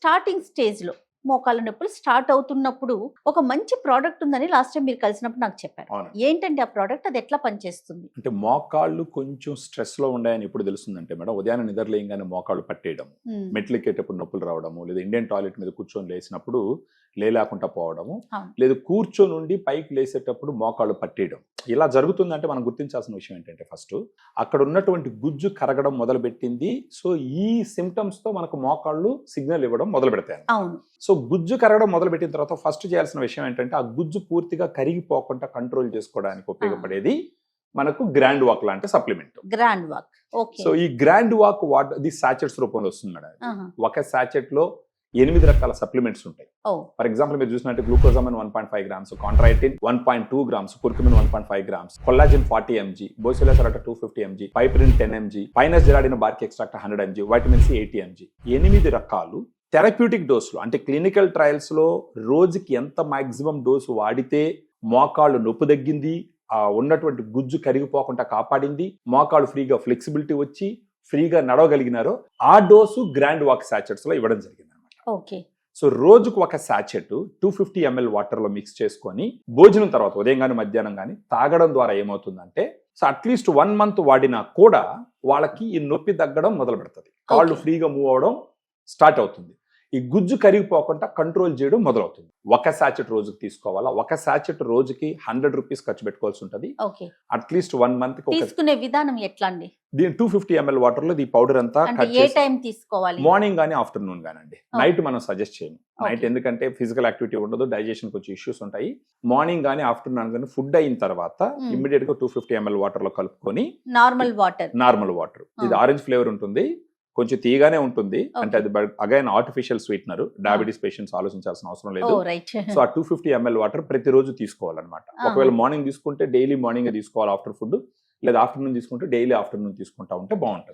Starting స్టేజ్లో మోకాళ్ళ నొప్పులు స్టార్ట్ అవుతున్నప్పుడు ఒక మంచి ప్రోడక్ట్ ఉందని లాస్ట్ టైం మీరు కలిసినప్పుడు నాకు చెప్పారు. అవును. ఏంటంటే ఆ ప్రోడక్ట్ అది ఎట్లా పనిచేస్తుంది? అంటే మోకాళ్ళు కొంచెం స్ట్రెస్ లో ఉన్నాయని ఎప్పుడు తెలుస్తుందంటే మేడం, ఉదయాన్నే నిద్రలేయంగానే మోకాళ్ళు పట్టేయడం, మెట్లు ఎక్కేటప్పుడు నొప్పులు రావడము, లేదా ఇండియన్ టాయిలెట్ మీద కూర్చొని లేచినప్పుడు లేకుండా పోవడము, అవును. లేదా కూర్చొని ఉండి పైకి లేసేటప్పుడు మోకాళ్ళు పట్టేయడం. ఇలా జరుగుతుందంటే మనం గుర్తించాల్సిన విషయం ఏంటంటే, ఫస్ట్ అక్కడ ఉన్నటువంటి గుజ్జు కరగడం మొదలు పెట్టింది. సో ఈ సిమ్టమ్స్ తో మనకు మోకాళ్ళు సిగ్నల్ ఇవ్వడం మొదలు పెడతాయి. అవును. సో గుజ్జు కరగడం మొదలు పెట్టిన తర్వాత ఫస్ట్ చేయాల్సిన విషయం ఏంటంటే, ఆ గుజ్జు పూర్తిగా కరిగిపోకుండా కంట్రోల్ చేసుకోవడానికి ఉపయోగపడేది మనకు గ్రాండ్ వాక్ లాంటి supplement. Grand walk. Okay. So ఈ గ్రాండ్ వాక్ ఇది సాచెట్స్ రూపంలో వస్తుంది మేడం. ఒక సాచెట్ లో 8 రకాల సప్లిమెంట్స్ ఉంటాయి. ఫర్ ఎగ్జాంపుల్ మీరు చూసినట్టు glucosamine 1.5 grams, chondroitin 1.2 grams, curcumin 1.5 grams, collagen 40 mg, boswellia serrata 250 mg, piperine 10 mg, pinus gerardiana bark extract 100 mg, vitamin C 80 mg. 8 రకాలు థెరప్యూటిక్ డోసులు, అంటే క్లినికల్ ట్రయల్స్ లో రోజుకి ఎంత మాక్సిమం డోసు వాడితే మోకాళ్ళు నొప్పి తగ్గింది, ఉన్నటువంటి గుజ్జు కరిగిపోకుండా కాపాడింది, మోకాళ్ళు ఫ్రీగా ఫ్లెక్సిబిలిటీ వచ్చి ఫ్రీగా నడవగలిగినారో ఆ డోసు గ్రాండ్ వాక్ సాచెట్స్ లో ఇవ్వడం జరిగింది అనమాట. ఓకే. సో రోజుకు ఒక సాచెట్ 250 ml వాటర్ లో మిక్స్ చేసుకొని భోజనం తర్వాత ఉదయం కానీ మధ్యాహ్నం కానీ తాగడం ద్వారా ఏమవుతుందంటే, సో అట్లీస్ట్ 1 month వాడినా కూడా వాళ్ళకి ఈ నొప్పి తగ్గడం మొదలు పెడుతుంది, కాళ్ళు ఫ్రీగా మూవ్ అవడం స్టార్ట్ అవుతుంది, ఈ గుజ్జు కరిగిపోకుండా కంట్రోల్ చేయడం మొదలవుతుంది. ఒక సాచెట్ రోజుకి తీసుకోవాలా, ఒక సాచెట్ రోజుకి 100 రూపీస్ ఖర్చు పెట్టుకోవాల్సి ఉంటుంది. అట్లీస్ట్ 1 month తీసుకునే విధానం ఎట్లా అండి? దీని 250 ml వాటర్ లో ఈ పౌడర్ అంతా ఏ టైం తీసుకోవాలి? మార్నింగ్ గానీ ఆఫ్టర్నూన్ గానండి. నైట్ మనం సజెస్ట్ చేయము. నైట్ ఎందుకంటే ఫిజికల్ యాక్టివిటీ ఉండదు, డైజెషన్ కొంచెం ఇష్యూస్ ఉంటాయి. మార్నింగ్ గానీ ఆఫ్టర్నూన్ గానీ ఫుడ్ అయిన తర్వాత ఇమ్మీడియట్ గా 250 ml వాటర్ లో కలుపుకొని, నార్మల్ వాటర్, ఇది ఆరెంజ్ ఫ్లేవర్ ఉంటుంది, కొంచెం తీయగానే ఉంటుంది, అంటే అది again artificial sweetener, diabetes patients ఆలోచించాల్సిన అవసరం లేదు. సో ఆ 250 ml వాటర్ ప్రతిరోజు తీసుకోవాలన్నమాట. ఒకవేళ మార్నింగ్ తీసుకుంటే డైలీ మార్నింగ్ తీసుకోవాలి ఆఫ్టర్ ఫుడ్, లేదా ఆఫ్టర్నూన్ తీసుకుంటే డైలీ ఆఫ్టర్నూన్ తీసుకుంటా ఉంటే బాగుంటుంది.